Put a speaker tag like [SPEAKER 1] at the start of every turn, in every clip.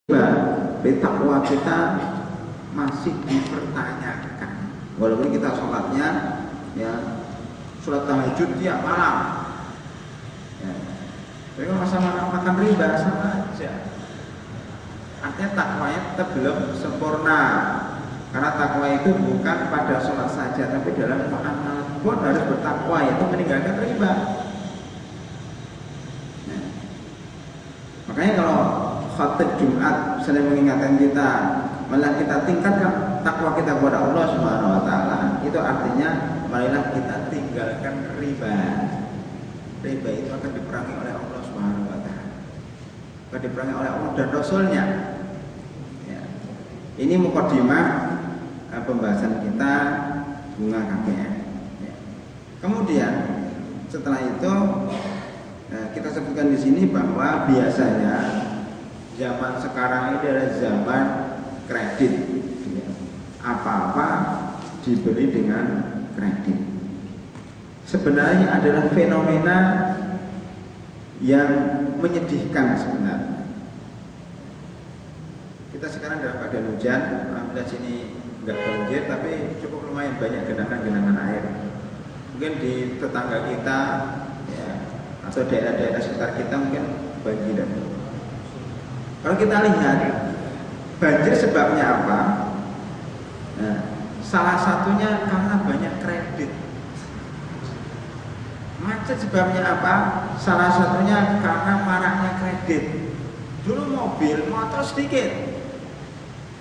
[SPEAKER 1] takwa kita masih dipertanyakan. Walaupun kita sholatnya ya sholat tahajud tiap malam, ya. Tapi kalau masalah makan riba sama aja. Artinya takwanya tetap belum sempurna. Karena takwa itu bukan pada sholat saja, tapi dalam muamalah pun harus bertakwa, yaitu meninggalkan riba. Nah, makanya kalau khotbah Jumat sering mengingatkan kita, malah kita tingkatkan takwa kita kepada Allah Subhanahu Wa Taala, itu artinya marilah kita tinggalkan riba. Riba itu akan diperangi oleh Allah Subhanahu Wa Taala, akan diperangi oleh Allah dan Rasulnya. Ya. Ini mukadimah pembahasan kita bunga KPR. Ya. Kemudian setelah itu kita sebutkan di sini bahwa biasanya zaman sekarang ini adalah zaman kredit. Ya. Apa-apa dibeli dengan kredit. Sebenarnya adalah fenomena yang menyedihkan sebenarnya. Kita sekarang dalam keadaan hujan, alhamdulillah sini nggak banjir, tapi cukup lumayan banyak genangan air. Mungkin di tetangga kita, ya, atau daerah-daerah sekitar kita mungkin banjiran. Kalau kita lihat banjir sebabnya apa? Nah, salah satunya karena banyak kredit. Macet sebabnya apa? Salah satunya karena maraknya kredit. Dulu mobil, motor sedikit.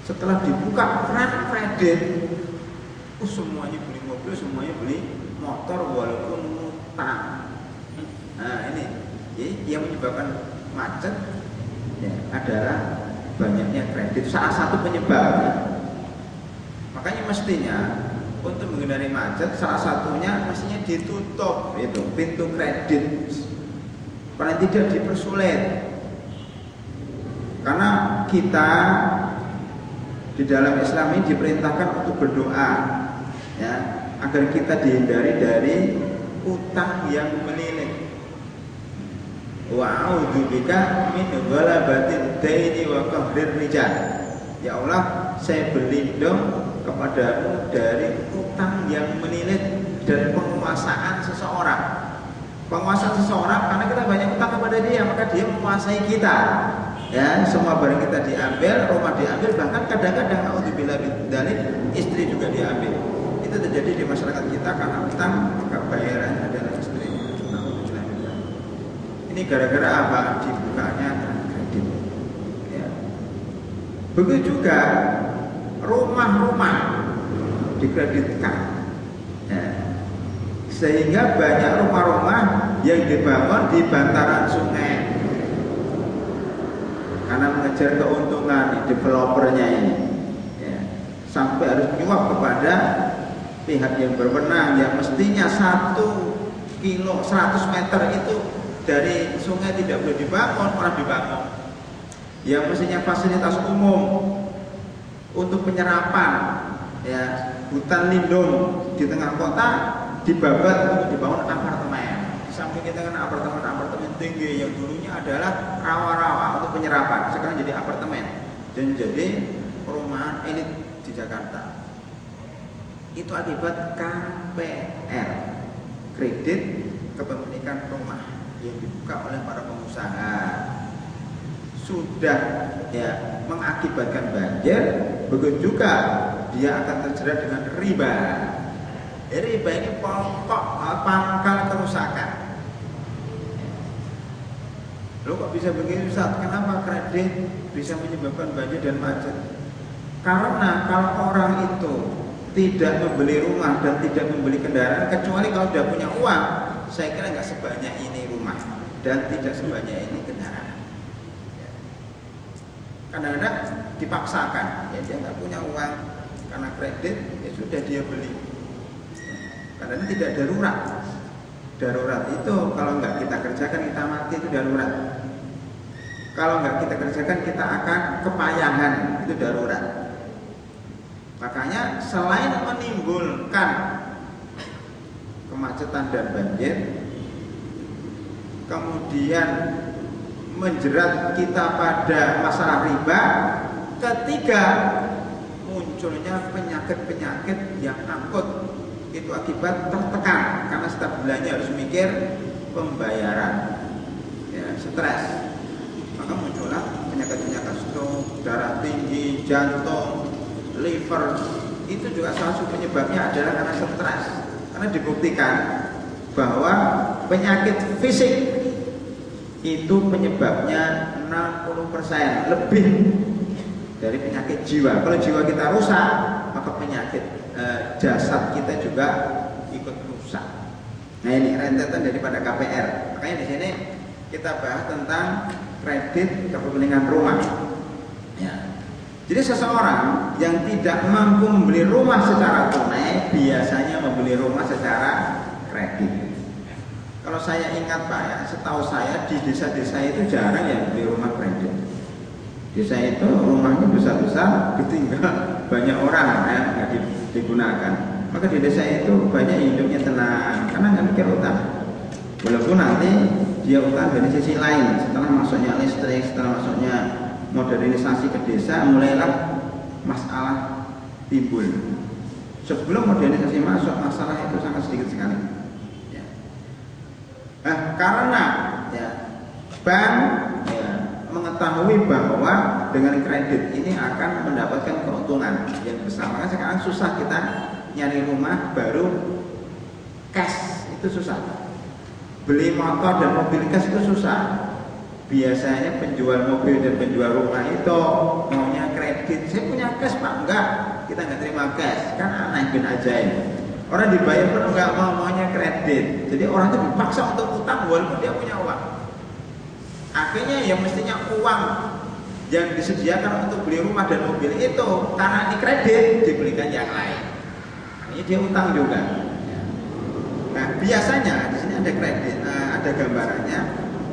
[SPEAKER 1] Setelah dibuka keran kredit, semuanya beli mobil, semuanya beli motor walaupun utang. Nah ini yang menyebabkan macet ya, adalah banyaknya kredit. Salah satu penyebabnya. Makanya mestinya untuk menghindari macet, salah satunya mestinya ditutup itu pintu kredit, paling tidak dipersulit. Karena kita di dalam Islam ini diperintahkan untuk berdoa, ya, agar kita dihindari dari utang yang melilit. Wa a'udzubika min ghalabatid daini wa qahrir rijal. Ya Allah, saya berlindung kepadamu dari utang yang melilit dan penguasaan seseorang. Penguasaan seseorang karena kita banyak utang kepada dia, maka dia menguasai kita. Ya, semua barang kita diambil, rumah diambil, bahkan kadang-kadang naudzubillah bidzalik istri juga diambil. Itu terjadi di masyarakat kita karena utang, maka bayaran adalah istri. Naudzubillah bidzalik. Ini gara-gara apa? Dibukanya kredit. Ya. Begitu juga rumah-rumah dikreditkan. Ya. Sehingga banyak rumah-rumah yang dibangun di bantaran sungai. Karena mengejar keuntungan developernya ini, ya, sampai harus menyuap kepada pihak yang berwenang, yang mestinya 1 kilo 100 meter itu dari sungai tidak boleh dibangun, malah dibangun. Yang mestinya fasilitas umum untuk penyerapan, ya, hutan lindung di tengah kota dibabat untuk dibangun apartemen. Samping kita kan apartemen tinggi yang dulunya adalah rawa-rawa untuk penyerapan, sekarang jadi apartemen dan jadi perumahan elit di Jakarta. Itu akibat KPR, kredit kepemilikan rumah yang dibuka oleh para pengusaha. Sudah ya mengakibatkan banjir, begitu juga dia akan terjerat dengan riba. Riba ini pokok pangkal kerusakan. Loh kok bisa begitu Ustaz? Kenapa kredit bisa menyebabkan banjir dan macet? Karena kalau orang itu tidak membeli rumah dan tidak membeli kendaraan, kecuali kalau sudah punya uang, saya kira nggak sebanyak ini rumah dan tidak sebanyak ini kendaraan. Kadang-kadang dipaksakan, ya dia nggak punya uang karena kredit, ya sudah dia beli. Karena ini tidak darurat. Darurat itu kalau nggak kita kerjakan kita mati, itu darurat. Kalau nggak kita kerjakan kita akan kepayahan, itu darurat. Makanya selain menimbulkan kemacetan dan banjir, kemudian menjerat kita pada masalah riba, Ketiga, munculnya penyakit-penyakit yang akut, itu akibat tertekan karena setiap bulannya harus mikir pembayaran, ya, stres. Maka muncullah penyakit-penyakit stroke, darah tinggi, jantung, liver. Itu juga salah satu penyebabnya adalah karena stres. Karena dibuktikan bahwa penyakit fisik itu penyebabnya 60% lebih dari penyakit jiwa. Kalau jiwa kita rusak, maka penyakit jasad kita juga ikut rusak. Nah, ini rentetan daripada KPR. Makanya di sini kita bahas tentang kredit kepemilikan rumah. Ya. Jadi seseorang yang tidak mampu membeli rumah secara tunai biasanya membeli rumah secara kredit. Kalau saya ingat Pak ya, setahu saya di desa-desa itu jarang yang beli rumah kredit. Desa itu rumahnya besar-besar, ditinggal banyak orang ya, nggak digunakan. Maka di desa itu banyak hidupnya tenang karena nggak mikir utang. Walaupun nanti dia utang dari sisi lain, setelah masuknya listrik, setelah masuknya modernisasi ke desa, mulailah masalah timbul. Sebelum modernisasi masuk, masalah itu sangat sedikit sekali. Ya. Nah, karena ya, bank ya, mengetahui bahwa dengan kredit ini akan mendapatkan keuntungan yang besar. Maka sekarang susah kita nyari rumah baru cash, itu susah. Beli motor dan mobil cash itu susah. Biasanya penjual mobil dan penjual rumah itu maunya kredit. Saya punya cash Pak, enggak, kita nggak terima cash, kan aneh bin ajaib. Orang dibayar pun enggak maunya kredit. Jadi orang itu dipaksa untuk utang walaupun dia punya uang. Akhirnya yang mestinya uang yang disediakan untuk beli rumah dan mobil itu karena ini kredit dibelikan yang lain. Ini dia utang juga. Nah, biasanya di sini ada kredit, ada gambarannya.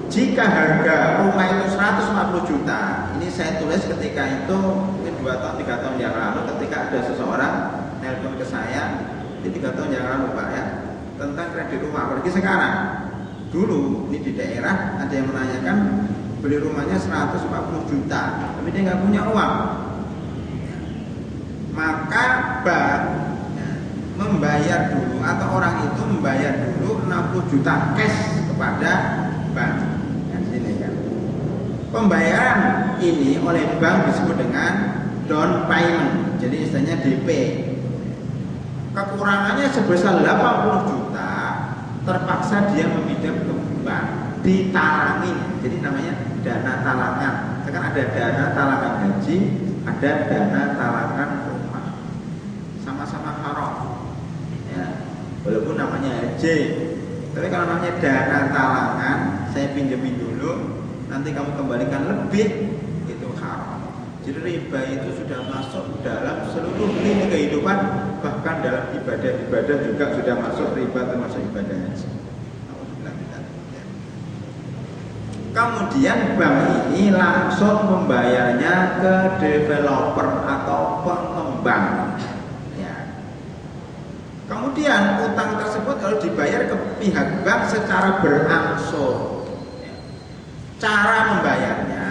[SPEAKER 1] Jika harga rumah itu 140 juta, ini saya tulis ketika itu mungkin 2 tahun 3 tahun yang lalu, ketika ada seseorang nelpon ke saya, ini 3 tahun yang lalu Pak ya, tentang kredit rumah. Apalagi sekarang. Dulu ini di daerah ada yang menanyakan beli rumahnya 140 juta, tapi dia nggak punya uang. Maka bank membayar dulu, atau orang itu membayar dulu 60 juta cash kepada bank. Nah, sini kan. Pembayaran ini oleh bank disebut dengan down payment. Jadi istilahnya DP. Kekurangannya sebesar 80 juta, terpaksa dia meminjam ke bank, ditalangin. Jadi namanya dana talangan. Sekarang ada dana talangan gaji, ada dana talangan rumah. Sama-sama haram. Walaupun namanya HJ, tapi kalau namanya dana talangan, saya pinjemin dulu, nanti kamu kembalikan lebih, itu haram. Jadi riba itu sudah masuk dalam seluruh lini kehidupan, bahkan dalam ibadah-ibadah juga sudah masuk riba, termasuk ibadah haji. Kemudian bank ini langsung membayarnya ke developer atau pengembang. Kemudian utang tersebut kalau dibayar ke pihak bank secara berangsur. Cara membayarnya,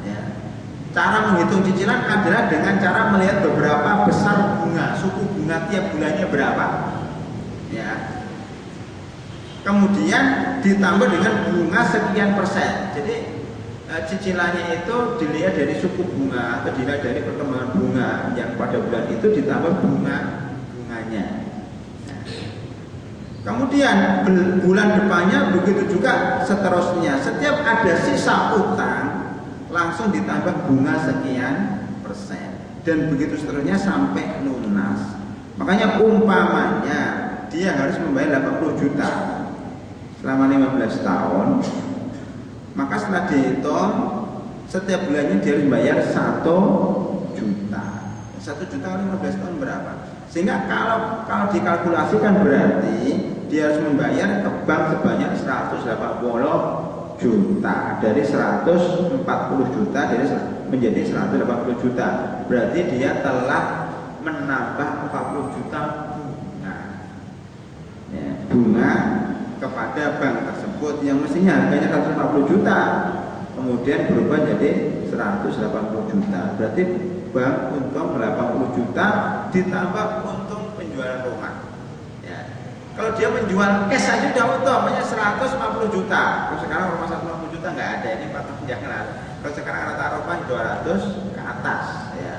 [SPEAKER 1] ya, cara menghitung cicilan adalah dengan cara melihat beberapa besar bunga, suku bunga tiap bulannya berapa. Ya. Kemudian ditambah dengan bunga sekian persen. Jadi cicilannya itu dilihat dari suku bunga atau dilihat dari perkembangan bunga yang pada bulan itu ditambah bunganya. Kemudian bulan depannya begitu juga seterusnya. Setiap ada sisa utang langsung ditambah bunga sekian persen. Dan begitu seterusnya sampai lunas. Makanya umpamanya dia harus membayar 80 juta selama 15 tahun. Maka setelah dihitung setiap bulannya dia harus membayar 1 juta. 1 juta kali 15 tahun berapa? Sehingga kalau dikalkulasikan berarti dia harus membayar ke bank sebanyak 180 juta. Dari 140 juta menjadi 180 juta. Berarti dia telah menambah 40 juta bunga. Ya, bunga kepada bank tersebut yang mestinya harganya 140 juta kemudian berubah jadi 180 juta. Berarti bank untung 80 juta ditambah untung penjualan rumah. Ya. Kalau dia menjual cash saja sudah untung, makanya 150 juta. Kalau sekarang rumah 150 juta nggak ada, ini 4 tahun yang lalu. Kalau sekarang rata rumah 200 ke atas, ya.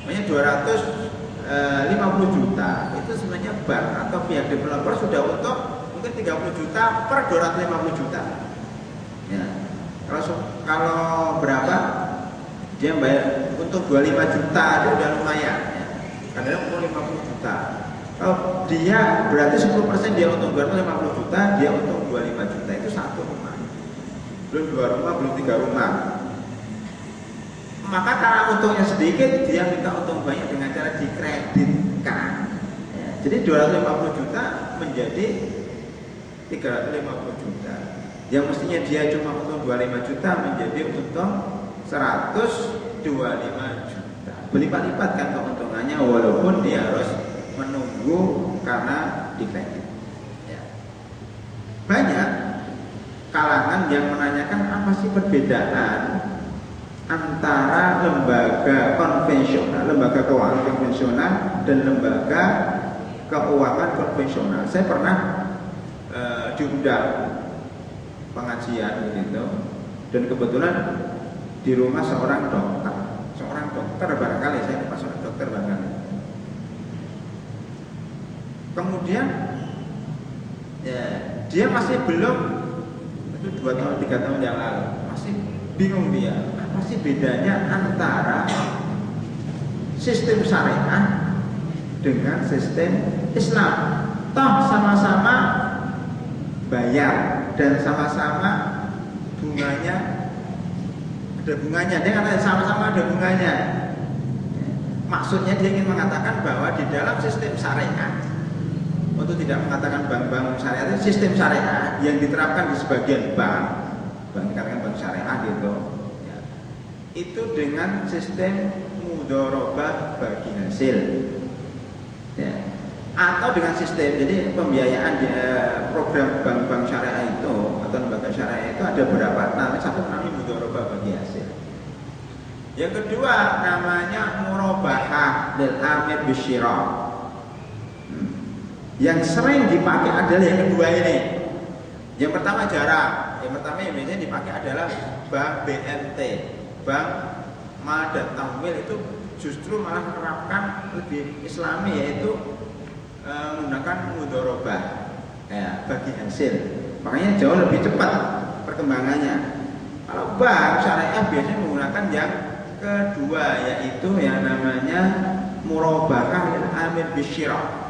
[SPEAKER 1] Makanya 250 juta itu sebenarnya bank atau pihak developer sudah untung mungkin 30 juta per 250 juta. Ya. Kalau berapa? Dia bayar untung 25 juta itu udah lumayan, ya. Kadang untung 50 juta. Kalau dia berarti 10% dia untung 250 juta, dia untung 25 juta, itu satu rumah. Belum 2 rumah, belum 3 rumah. Maka karena untungnya sedikit, dia minta untung banyak dengan cara dikreditkan. Ya, jadi 250 juta menjadi 350 juta. Yang mestinya dia cuma untung 25 juta menjadi untung 125 juta. Berlipat-lipat kan keuntungannya walaupun dia harus menunggu karena dikredit. Ya. Banyak kalangan yang menanyakan apa sih perbedaan antara lembaga konvensional, lembaga keuangan konvensional dan lembaga keuangan konvensional. Saya pernah diundang pengajian gitu, dan kebetulan di rumah seorang dokter barangkali, saya lupa seorang dokter barangkali. Kemudian ya, dia masih belum, itu 2 tahun 3 tahun yang lalu, masih bingung dia apa sih bedanya antara sistem syariah dengan sistem Islam. Toh sama-sama bayar dan sama-sama bunganya ada bunganya. Dia kata sama-sama ada bunganya. Maksudnya dia ingin mengatakan bahwa di dalam sistem syariah, untuk tidak mengatakan bank-bank syariah, itu sistem syariah yang diterapkan di sebagian bank dikatakan bank syariah gitu ya, itu dengan sistem mudharabah bagi hasil ya, atau dengan sistem, jadi pembiayaan di program bank-bank syariah itu atau lembaga syariah itu ada beberapa, satu namanya mudharabah bagi hasil, yang kedua namanya murabahah lil amir bisyira. Yang sering dipakai adalah yang kedua ini. Yang pertama jarang. Yang pertama yang biasanya dipakai adalah bank BNT, bank mal dan tamwil, itu justru malah menerapkan lebih Islami, yaitu menggunakan mudharabah ya, bagi hasil. Makanya jauh lebih cepat perkembangannya. Kalau bank syariah biasanya menggunakan yang kedua, yaitu yang namanya murabahah lil amir bisyira.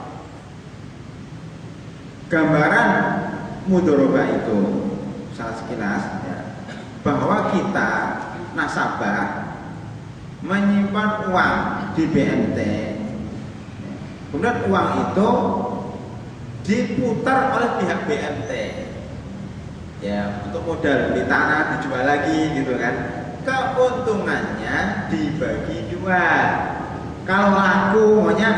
[SPEAKER 1] Gambaran mudharabah itu salah sekilas ya, bahwa kita nasabah menyimpan uang di BNT, kemudian uang itu diputar oleh pihak BNT ya, untuk modal beli tanah, dijual lagi gitu kan. Keuntungannya dibagi 2. Kalau laku makanya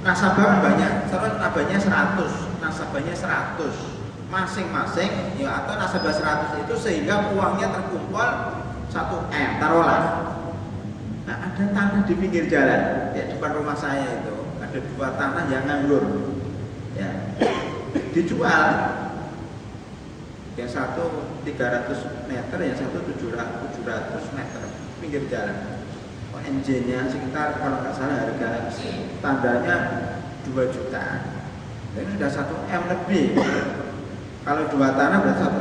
[SPEAKER 1] nasabah banyak, terus nasabahnya 100, nasabahnya 100 masing-masing ya, atau nasabah 100 itu sehingga uangnya terkumpul 1M taruhlah. Nah, ada tanah di pinggir jalan ya, depan rumah saya itu ada 2 tanah yang nganggur ya, dijual, yang satu 300 meter, yang satu 700 meter pinggir jalan. ONJ-nya sekitar kalau nggak salah harga standarnya 2 juta. Ini sudah 1M lebih. Kalau 2 tanah berarti 1